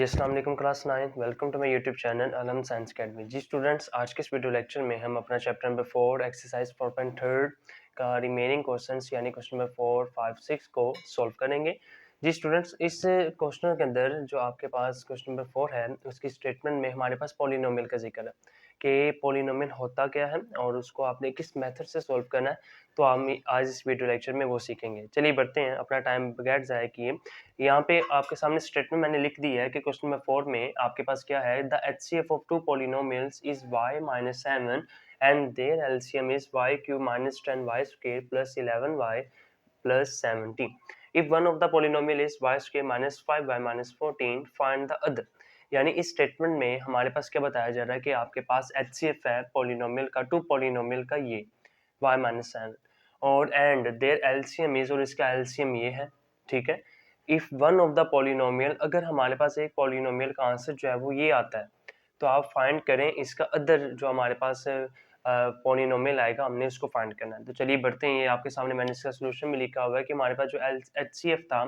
जी अस्सलाम वालेकुम class 9 welcome to my YouTube channel Alam science academy. जी स्टूडेंट्स, आज के इस वीडियो लेक्चर में हम अपना चैप्टर नंबर 4 एक्सरसाइज 4.3 का रिमेनिंग क्वेश्चंस यानी क्वेश्चन नंबर 4, 5, 6 को सॉल्व करेंगे। जी स्टूडेंट्स, इस क्वेश्चन के अंदर जो आपके पास क्वेश्चन नंबर 4 है उसकी स्टेटमेंट में हमारे पास पॉलिनोमियल का जिक्र है कि पॉलिनोमियल होता क्या है और उसको आपने किस मेथड से सॉल्व करना है। तो हम आज इस वीडियो लेक्चर में वो सीखेंगे। चलिए बढ़ते हैं, अपना टाइम बगैर ज़ाया किए। यहाँ पे आपके सामने स्टेटमेंट मैंने लिख दी है कि क्वेश्चन नंबर 4 में आपके पास क्या है, the HCF of two polynomials is y minus 7 and their LCM is y cube minus 10y square plus 11y plus 70। If one of the polynomial is y square minus 5y minus 14 find the other. यानी इस statement में हमारे पास क्या बताया जा रहा है कि आपके पास एचसीएफ है पॉलिनोमियल का, टू पॉलिनोमियल का, ये y माइनस 7 और एंड देयर एलसीएम इज, और इसका एलसीएम ये है। ठीक है, if one of the polynomial, अगर हमारे पास एक पॉलिनोमियल का आंसर जो है वो ये आता है तो आप फाइंड करें इसका अदर जो हमारे पास पॉलिनोमियल आएगा, हमने उसको फाइंड करना है। तो चलिए बढ़ते हैं, ये आपके सामने मैंने इसका सोल्यूशन भी लिखा हुआ है कि हमारे पास जो एचसीएफ था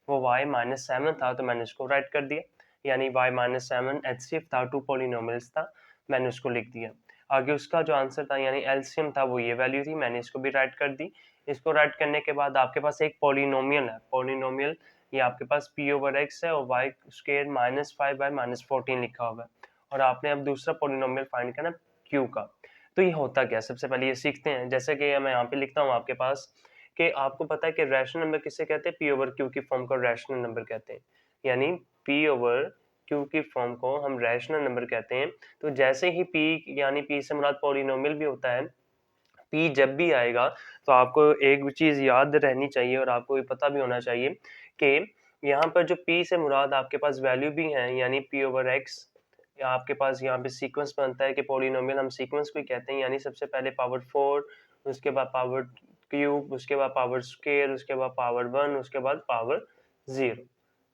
वो y माइनस 7 था, तो मैंने इसको राइट कर दिया। यानी y माइनस 7 एचसीएफ था, टू पॉलिनोमियल्स था, मैंने उसको लिख दिया। आगे उसका जो आंसर था यानी एलसीएम था वो ये वैल्यू थी, मैंने इसको भी राइट कर दी। इसको राइट करने के बाद आपके पास एक पॉलिनोमियल है, पॉलिनोमियल ये आपके पास p ओवर x है और y स्क्वायर माइनस 5 माइनस 14 लिखा हुआ है और आपने अब दूसरा पॉलिनोमियल फाइंड करना q का। तो ये होता क्या, सबसे पहले ये सीखते हैं। जैसे कि मैं यहाँ पे लिखता हूँ आपके पास कि आपको पता है कि रैशनल नंबर किसे कहते हैं, p ओवर q की फॉर्म को रैशनल नंबर कहते हैं। यानी p ओवर q की फॉर्म को हम रैशनल नंबर कहते हैं। तो जैसे ही p यानी p से मुराद पॉलिनोमियल भी होता है, p जब भी आएगा तो आपको एक चीज याद रहनी चाहिए और आपको ये पता भी होना चाहिए कि यहाँ पर जो p से मुराद आपके पास वैल्यू भी है यानी p ओवर x, या आपके पास यहाँ पे सीक्वेंस बनता है कि पॉलिनोमियल हम सीक्वेंस को ही कहते हैं। यानी सबसे पहले पावर 4, उसके बाद पावर क्यूब, उसके बाद पावर स्क्वायर, उसके बाद पावर 1, उसके बाद पावर 0।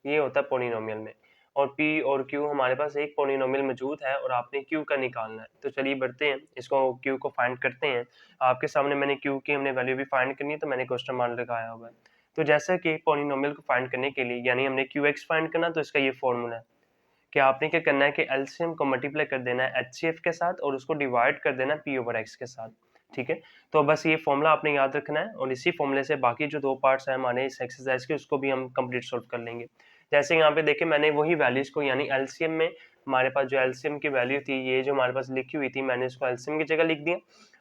ये होता है पॉलिनोमियल में। और p और q हमारे पास एक पॉलिनोमियल मौजूद है और आपने q का निकालना है। तो चलिए बढ़ते हैं, इसको q को फाइंड करते हैं। आपके सामने मैंने q की हमने वैल्यू भी फाइंड करनी है तो मैंने क्वेश्चन मार्क लगाया हुआ है। तो जैसा कि पॉलिनोमियल को फाइंड करने के लिए यानी हमने qx फाइंड करना, तो इसका ये फॉर्मूला है कि आपने क्या करना है कि एलसीएम को मल्टीप्लाई कर देना है एचसीएफ के साथ और उसको डिवाइड कर देना है p ओवर x के साथ। ठीक है, तो बस ये फॉर्मूला आपने याद रखना है और इसी फॉर्मूले से बाकी जो दो पार्ट्स हैं हमारे इस एक्सरसाइज के उसको भी हम कंप्लीट सॉल्व कर लेंगे। जैसे यहाँ पे देखिए मैंने वही वैल्यूज को यानी एलसीएम में हमारे पास जो एलसीएम की वैल्यू थी ये जो हमारे पास लिखी हुई थी मैंने इसको एलसीएम की जगह लिख दिया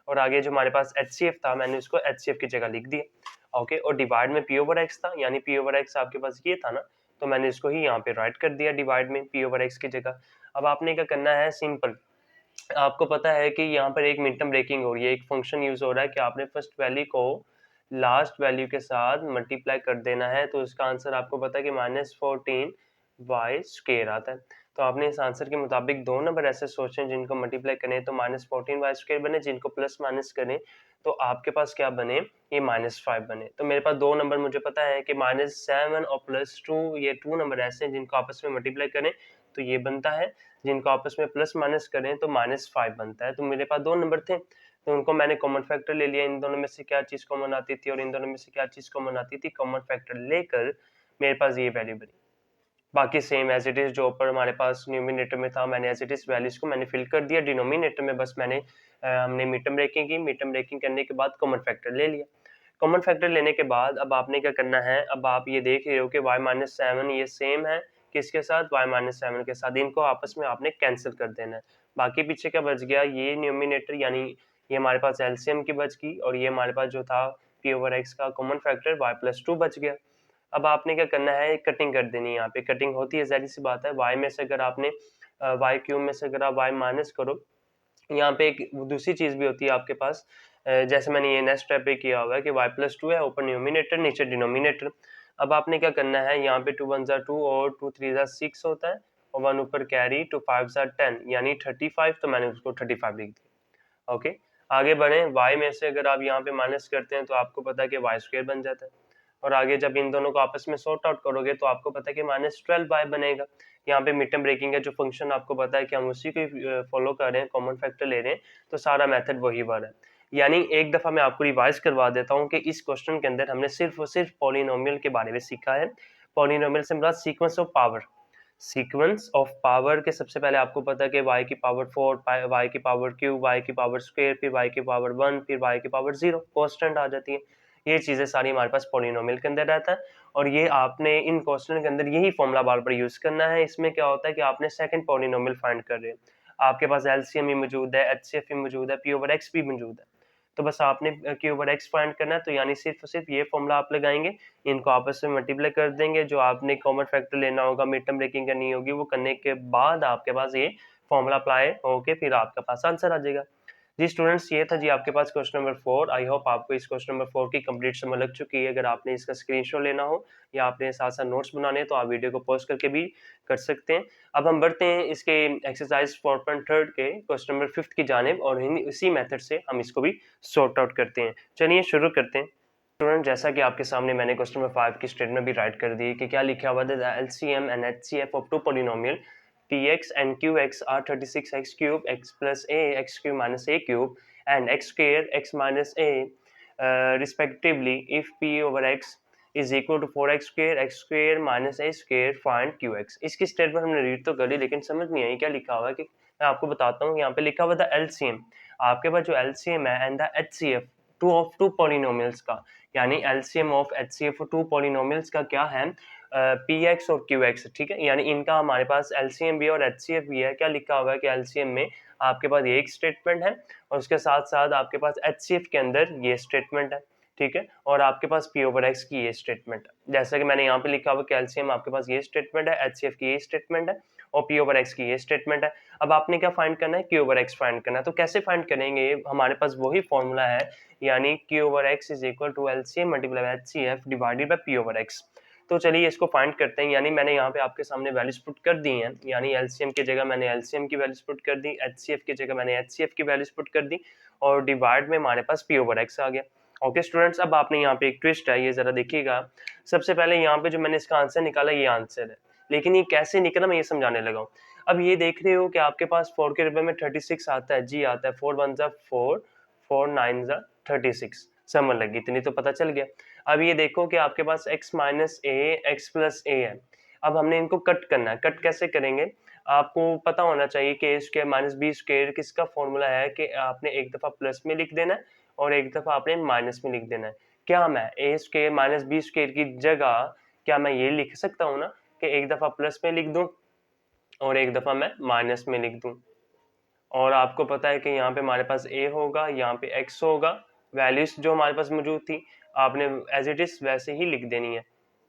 और आगे जो हमारे पास एचसीएफ था मैंने उसको एचसीएफ की जगह लिख दिया। ओके, और डिवाइड में p ओवर x था यानी p ओवर x आपके पास ये था ना, तो मैंने इसको ही यहाँ पे राइट कर दिया डिवाइड में p ओवर x की जगह। अब आपने क्या करना है, सिंपल, आपको पता है कि यहाँ पर एक मिड टर्म ब्रेकिंग हो रही है, एक फंक्शन यूज हो रहा है कि आपने फर्स्ट वैल्यू को लास्ट वैल्यू के साथ मल्टीप्लाई कर देना है। तो इसका आंसर आपको पता है कि माइनस 14 वाई स्क्वायर आता है। तो आपने इस आंसर के मुताबिक दो नंबर ऐसे सोचे जिनको मल्टीप्लाई करें तो माइनस 14 वाई स्क्वायर बने, जिनको प्लस माइनस करें तो आपके पास क्या बने, ये माइनस 5 बने। तो मेरे पास दो नंबर मुझे पता है कि माइनस 7 और प्लस 2, ये टू नंबर ऐसे हैं जिनको आपस में मल्टीप्लाई करें तो ये बनता है, जिनको आपस में प्लस माइनस करें तो माइनस 5 बनता है। तो मेरे पास दो नंबर थे तो उनको मैंने कॉमन फैक्टर ले लिया। इन दोनों में से क्या चीज कॉमन आती थी और इन दोनों में से क्या चीज कॉमन आती थी, कॉमन फैक्टर लेकर मेरे पास ये वैल्यू बनी। बाकी सेम एज इट इज, जो ऊपर हमारे पास न्यूमिनेटर में था मैंने एज इट इज वैल्यूज को मैंने फिल कर दिया। डिनोमिनेटर में बस मैंने हमने मिड ब्रेकिंग की, मिड ब्रेकिंग करने के बाद कॉमन फैक्टर ले लिया। कॉमन फैक्टर लेने के बाद अब आपने क्या करना है, अब आप ये देख रहे हो कि y माइनस 7 ये सेम है किसके साथ, y माइनस 7 के साथ। इनको आपस में आपने कैंसिल कर देना है। बाकी पीछे क्या बच गया, ये न्यूमिनेटर यानी ये हमारे पास एलसीएम की बच गई और ये हमारे पास जो था p ओवर x का कॉमन फैक्टर y प्लस 2 बच गया। अब आपने क्या करना है, कटिंग कर देनी है। यहाँ पे कटिंग होती है, जाहिर सी बात है, y में से अगर आपने y क्यूब में से अगर आप y माइनस करो, यहाँ पे एक दूसरी चीज भी होती है आपके पास, जैसे मैंने ये नेक्स्ट स्टेप पे किया हुआ है कि y प्लस 2 है, ऊपर न्यूमिनेटर नीचे डिनोमिनेटर। अब आपने क्या करना है, यहाँ पे 2 1 जा 2 और 2 3 जा 6 होता है और 1 ऊपर कैरी, 2 5 जा 10 यानी 35, तो मैंने उसको 35 लिख दिया। ओके, आगे बढ़े, y में से अगर आप यहाँ पे माइनस करते हैं तो आपको पता है कि y स्क्वायर बन जाता है और आगे जब इन दोनों को आपस में सॉर्ट आउट करोगे तो आपको पता है कि माइनस 12y बनेगा। यहाँ पे मिड टर्म ब्रेकिंग है जो फंक्शन आपको पता है कि हम उसी को फॉलो कर रहे हैं, कॉमन फैक्टर ले रहे हैं, तो सारा मेथड वही वाला है। यानी एक दफा मैं आपको रिवाइज करवा देता हूँ कि इस क्वेश्चन के अंदर हमने सिर्फ और सिर्फ पॉलिनोमियल के बारे में सीखा है। पॉलिनोमियल से मुराद sequence of power, sequence of power के सबसे पहले आपको पता है कि y की पावर 4, y की पावर क्यूब, y की पावर स्क्वायर, फिर y की पावर 1, फिर y की पावर 0 कांस्टेंट आ जाती है। ये चीजें सारी हमारे पास पॉलिनोमियल के अंदर रहता है और ये आपने इन कांस्टेंट के अंदर यही फॉर्मूला बार बार यूज करना है। इसमें क्या होता है कि आपने सेकंड पॉलिनोमियल फाइंड कर रहे हैं, आपके पास एलसीएम भी मौजूद है, एचसीएफ भी मौजूद है, पी ओवर एक्स भी मौजूद है। तो बस आपने क्यू ओवर एक्स फाइंड करना है, तो यानी सिर्फ और सिर्फ ये फॉर्मूला आप लगाएंगे, इनको आपस में मल्टीप्लाई कर देंगे, जो आपने कॉमन फैक्टर लेना होगा, मिड टर्म ब्रेकिंग करनी होगी, वो करने के बाद आपके पास ये फॉर्मूला अप्लाई होके फिर आपके पास आंसर आ जाएगा। जी स्टूडेंट्स, ये था जी आपके पास क्वेश्चन नंबर 4। आई होप आपको इस क्वेश्चन नंबर 4 की कंप्लीट समझ लग चुकी है। अगर आपने इसका स्क्रीनशॉट लेना हो या आपने साथ साथ नोट्स बनाने हैं तो आप वीडियो को पॉज करके भी कर सकते हैं। अब हम बढ़ते हैं इसके एक्सरसाइज 4.3 के क्वेश्चन नंबर 5 की जानिब और इसी मेथड से हम इसको भी सॉर्ट आउट करते हैं। चलिए शुरू करते हैं। स्टूडेंट, जैसा कि आपके सामने मैंने क्वेश्चन नंबर 5 की स्टेटमेंट भी राइट कर दी कि क्या लिखा हुआ है, LCM and HCF of two polynomial px and qx are 36x cube x plus a x cube minus a cube and x square x minus a respectively. If p over x is equal to 4x square minus a square, find qx। इसकी statement हमने read तो करी लेकिन समझ नहीं आई क्या लिखा हुआ है। कि मैं आपको बताता हूँ, यहाँ पे लिखा हुआ था एलसीएम, आपके पास जो एलसीएम है and the HCF two of two polynomials का, यानी LCM of HCF two polynomials का क्या है, पी एक्स और क्यू एक्स। ठीक है, यानी इनका हमारे पास एलसीएम भी और एचसीएफ भी है। क्या लिखा हुआ है कि एलसीएम में आपके पास ये एक स्टेटमेंट है और उसके साथ साथ आपके पास एचसीएफ के अंदर ये स्टेटमेंट है। ठीक है, और आपके पास पी ओवर एक्स की ये स्टेटमेंट है। जैसा कि मैंने यहाँ पे लिखा हुआ कि एलसीएम आपके पास ये स्टेटमेंट है, एचसीएफ की ये स्टेटमेंट है और पी ओवर एक्स की ये स्टेटमेंट है। अब आपने क्या फाइंड करना है, क्यू ओवर एक्स फाइंड करना है। तो कैसे फाइंड करेंगे, हमारे पास वही फॉर्मूला है, यानी q over x is equal to LCM multiply by HCF divided by p over x. तो चलिए इसको फाइंड करते हैं। यानी मैंने यहाँ पे आपके सामने वैल्यूज पुट कर दी हैं, यानी एलसीएम की जगह मैंने एलसीएम की वैल्यूज पुट कर दी, एचसीएफ की जगह मैंने एचसीएफ की वैल्यूज पुट कर दी और डिवाइड में हमारे पास पी ओवर एक्स आ गया। ओके स्टूडेंट्स, अब आपने यहाँ पे एक ट्विस्ट है, ये जरा देखिएगा। सबसे पहले यहाँ पे जो मैंने इसका आंसर निकाला ये आंसर है, लेकिन ये कैसे निकला मैं ये समझाने लगा हूँ। अब ये देख रहे हो कि आपके पास 4 के रुपए में 36 आता है, जी आता है, 4 1 जा 4, 4 9 जा 36, समझ लगी, इतनी तो पता चल गया। अब ये देखो कि आपके पास x माइनस ए एक्स प्लस ए है। अब हमने इनको कट करना है, कट कैसे करेंगे, आपको पता होना चाहिए कि A square minus B square किसका फॉर्मूला है, कि आपने एक दफा प्लस में लिख देना है और एक दफा आपने माइनस में लिख देना है। क्या मैं ए स्क्वायर माइनस बी स्क्वायर की जगह क्या मैं ये लिख सकता हूँ ना कि एक दफा प्लस में लिख दूं और एक दफा मैं माइनस में लिख दूं। और आपको पता है कि यहाँ पे हमारे पास a होगा, यहाँ पे x होगा, वैल्यूज जो हमारे पास मौजूद थी आपने एज इट इज वैसे ही लिख देनी है।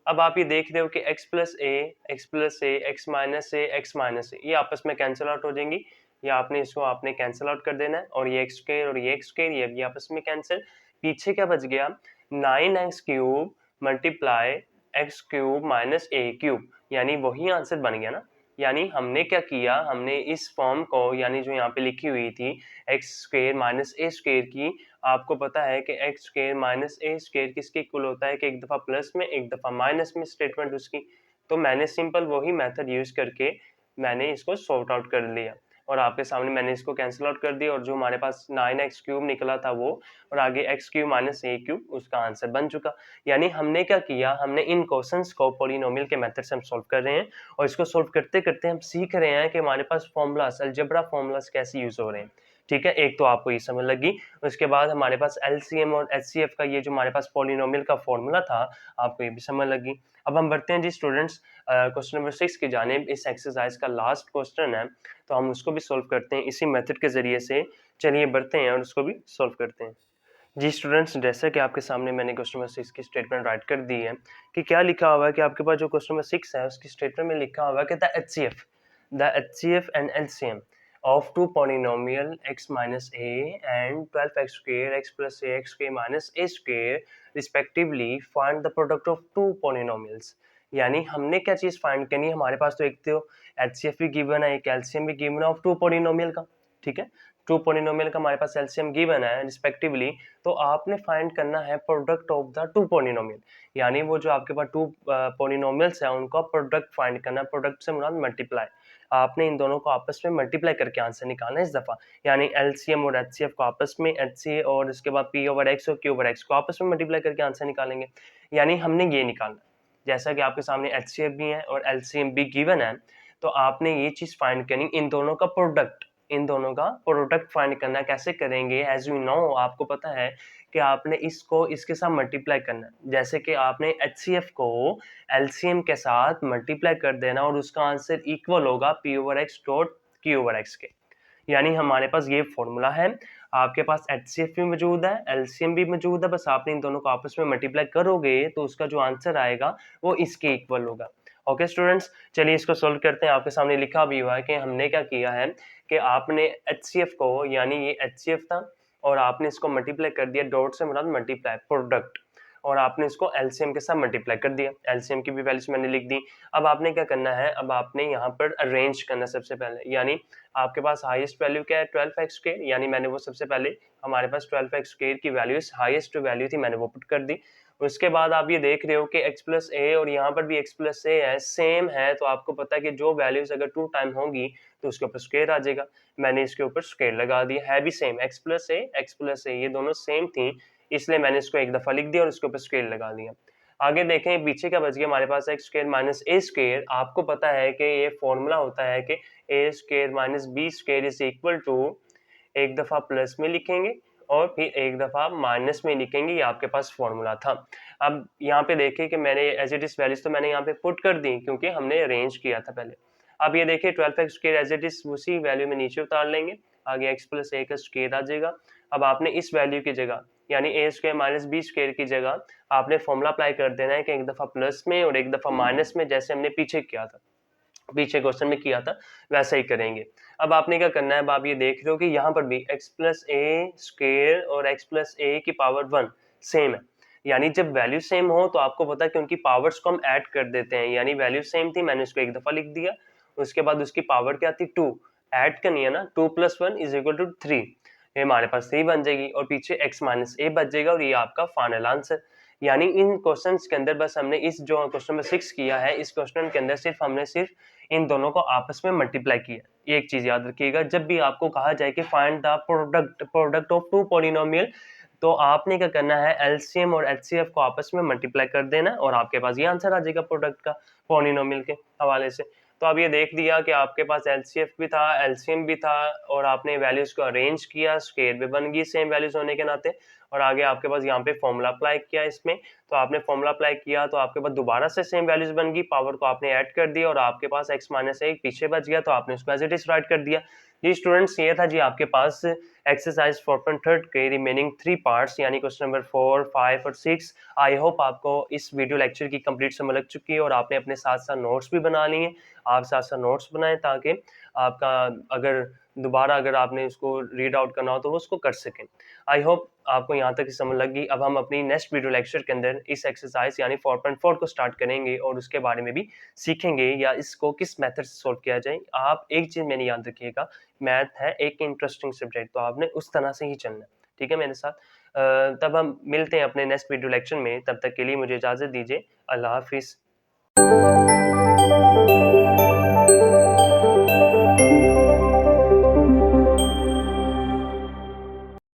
अब आप ये देख रहे हो कि x प्लस ए एक्स प्लस ए एक्स माइनस ए एक्स माइनस ए ये आपस में कैंसिल आउट हो जाएंगी, या आपने इसको आपने कैंसिल आउट कर देना है, और ये एक्स स्क्वायर और ये एक्स स्क्वायर ये भी आपस में कैंसिल। पीछे क्या बच गया, 9x cube multiply X cube minus A cube, यानी वही आंसर बन गया ना। यानी हमने क्या किया, हमने इस फॉर्म को, यानी जो यहाँ पे लिखी हुई थी x square minus A square की, आपको पता है कि x square minus A square किसके इक्वल होता है कि एक दफा प्लस में एक दफा माइनस में स्टेटमेंट उसकी। तो मैंने सिंपल वही मेथड यूज करके मैंने इसको सॉर्ट आउट कर लिया और आपके सामने मैंने इसको कैंसिल आउट कर दिया और जो हमारे पास 9x क्यूब निकला था वो, और आगे x cube minus A cube उसका आंसर बन चुका। यानी हमने क्या किया, हमने इन क्वेश्चंस को पॉलिनोमियल के मेथड से हम सॉल्व कर रहे हैं और इसको सॉल्व करते करते हम सीख रहे हैं कि हमारे पास फॉर्मूलास, अलजेब्रा फॉर्मूलास कैसे यूज हो रहे हैं। ठीक है, एक तो आपको ये समझ लगी, उसके बाद हमारे पास एलसीएम और एचसीएफ का ये जो हमारे पास पॉलिनोमियल का फॉर्मूला था आपको ये भी समझ लगी। अब हम बढ़ते हैं जी स्टूडेंट्स क्वेश्चन नंबर 6 की जानिब। इस एक्सरसाइज का लास्ट क्वेश्चन है तो हम उसको भी सॉल्व करते हैं इसी मेथड के जरिए से। चलिए बढ़ते हैं और उसको भी सॉल्व करते हैं। जी स्टूडेंट्स, जैसे कि आपके सामने मैंने क्वेश्चन नंबर 6 की स्टेटमेंट राइट कर दी है कि क्या लिखा हुआ है कि आपके पास जो क्वेश्चन नंबर 6 है उसकी स्टेटमेंट में लिखा हुआ है कि the HCF and LCM of two polynomial x minus a and 12x square x plus ax square minus a square respectively, find the product of two polynomials। यानी हमने क्या चीज फाइंड करनी है, हमारे पास तो एक तो एचसीएफ भी गिवन है, एक एलसीएम भी गिवन है ऑफ टू पॉलिनोमियल का। ठीक है, टू पॉलिनोमियल का हमारे पास एलसीएम गिवन है रिस्पेक्टिवली, तो आपने फाइंड करना है product of the two polynomial, यानी वो जो आपके पास टू पॉलिनोमियल्स है उनका प्रोडक्ट फाइंड करना है। प्रोडक्ट से मुराद मल्टीप्लाई, आपने इन दोनों को आपस में मल्टीप्लाई करके आंसर निकालना है इस दफा। यानी एलसीएम और एचसीएफ को आपस में, एचसीए और इसके बाद पी ओवर एक्स और क्यू ओवर एक्स को आपस में मल्टीप्लाई करके आंसर निकालेंगे। यानी हमने ये निकालना, जैसा कि आपके सामने एचसीएफ भी है और एलसीएम भी गिवन है, तो आपने ये चीज़ फाइंड करनी, इन दोनों का प्रोडक्ट फाइंड करना। कैसे करेंगे? एज यू नो, आपको पता है कि आपने इसको इसके साथ मल्टीप्लाई करना है। जैसे कि आपने एचसीएफ को एलसीएम के साथ मल्टीप्लाई कर देना और उसका आंसर इक्वल होगा P over x dot Q over x के। यानी हमारे पास ये फॉर्मूला है, आपके पास एचसीएफ भी मौजूद है, एलसीएम भी मौजूद है, बस आपने इन दोनों को आपस में मल्टीप्लाई करोगे तो उसका जो आंसर आएगा वो इसके इक्वल होगा। ओके स्टूडेंट्स, चलिए इसको सोल्व करते हैं। आपके सामने लिखा भी हुआ है कि हमने क्या किया है कि आपने एचसीएफ को, यानी ये एचसीएफ था और आपने इसको मल्टीप्लाई कर दिया, डॉट से मुराद मल्टीप्लाई प्रोडक्ट, और आपने इसको एलसीएम के साथ मल्टीप्लाई कर दिया। एलसीएम की भी वैल्यूज मैंने लिख दी। अब आपने क्या करना है, अब आपने यहाँ पर अरेंज करना सबसे पहले, यानी आपके पास हाईएस्ट वैल्यू क्या है 12x स्क्वायर, यानी मैंने वो सबसे पहले हमारे पास 12x स्क्वायर की वैल्यूज हाईएस्ट वैल्यू थी, मैंने वो पुट कर दी। उसके बाद आप ये देख रहे हो कि x प्लस ए और यहाँ पर भी x प्लस ए है, सेम है, तो आपको पता है कि जो वैल्यूज अगर 2 टाइम होंगी तो उसके ऊपर स्क्वायर आ जाएगा। मैंने इसके ऊपर स्क्वायर लगा दिया, है भी सेम, x प्लस ए ये दोनों सेम थी, इसलिए मैंने इसको एक दफा लिख दिया और उसके ऊपर स्क्वायर लगा दिया। आगे देखें पीछे क्या बच गया हमारे पास, X square minus A square. आपको पता है कि ये फॉर्मूला होता है कि A square minus B square is equal to, एक दफा प्लस में लिखेंगे और फिर एक दफा माइनस में लिखेंगे, ये आपके पास फॉर्मूला था। अब यहाँ पे देखिए कि मैंने एज इट इज वैल्यूज तो मैंने यहाँ पे पुट कर दी क्योंकि हमने अरेंज किया था पहले। अब ये देखिए 12x square as it is उसी वैल्यू में नीचे उतार लेंगे, आगे x प्लस ए का स्क्वायर आ जाएगा। अब आपने इस वैल्यू की जगह, यानी ए स्क्वायर माइनस बी स्क्वायर की जगह आपने फॉर्मूला अप्लाई कर देना है कि एक दफा प्लस में और एक दफा माइनस में, जैसे हमने पीछे किया था, पीछे क्वेश्चन में किया था, वैसा ही करेंगे। अब आपने क्या करना है, अब आप ये देख रहे हो कि यहाँ पर भी x प्लस ए स्क्वायर और x प्लस ए की पावर 1 सेम है, यानी जब वैल्यू सेम हो तो आपको पता है कि उनकी पावर्स को हम ऐड कर देते हैं, यानी वैल्यू सेम थी, मैंने उसको एक दफा लिख दिया, उसके बाद उसकी पावर क्या थी 2, ऐड करनी है ना, 2 प्लस 1 इज इक्वल टू 3, ये हमारे पास 3 बन जाएगी और पीछे x माइनस ए बच जाएगा और ये आपका फाइनल आंसर। यानी इन क्वेश्चंस के अंदर बस हमने इस जो क्वेश्चन नंबर 6 किया है, इस क्वेश्चन के अंदर सिर्फ इन दोनों को आपस में मल्टीप्लाई किया। ये एक चीज याद रखिएगा, जब भी आपको कहा जाए कि find the product of two polynomial, तो आपने क्या करना है, एलसीएम और एचसीएफ को आपस में मल्टीप्लाई कर देना और आपके पास ये आंसर आ जाएगा प्रोडक्ट का पॉलिनोमियल के हवाले से। तो अब ये देख दिया कि आपके पास एलसीएफ भी था, एलसीएम भी था, और आपने वैल्यूज को अरेंज किया, स्क्वायर भी बन गई सेम वैल्यूज होने के नाते, और आगे आपके पास यहाँ पे फॉर्मूला अप्लाई किया इसमें, तो आपने फॉर्मूला अप्लाई किया तो आपके पास दोबारा से सेम वैल्यूज बन गई, पावर को आपने ऐड कर दिया और आपके पास x माइनस एक पीछे बच गया, तो आपने उसको एज इट इज राइट कर दिया। जी स्टूडेंट्स, ये था जी आपके पास एक्सरसाइज 4.3 के रिमेनिंग 3 पार्ट्स, यानी क्वेश्चन नंबर 4, 5 और 6। आई होप आपको इस वीडियो लेक्चर की कंप्लीट समझ लग चुकी है और आपने अपने साथ साथ नोट्स भी बना लिए। आप साथ साथ नोट्स बनाएं ताकि आपका अगर दोबारा अगर आपने इसको रीड आउट करना हो तो वो उसको कर सकें। आई होप आपको यहाँ तक समझ लगी। अब हम अपनी नेक्स्ट वीडियो लेक्चर के अंदर इस एक्सरसाइज यानी 4.4 को स्टार्ट करेंगे और उसके बारे में भी सीखेंगे या इसको किस मेथड से सॉल्व किया जाए। आप एक चीज़ मैंने याद रखिएगा, मैथ है एक इंटरेस्टिंग सब्जेक्ट, तो आपने उस तरह से ही चलना है, ठीक है मेरे साथ। तब हम मिलते हैं अपने नेक्स्ट वीडियो लेक्चर में, तब तक के लिए मुझे इजाज़त दीजिए। अल्लाह हाफिज़।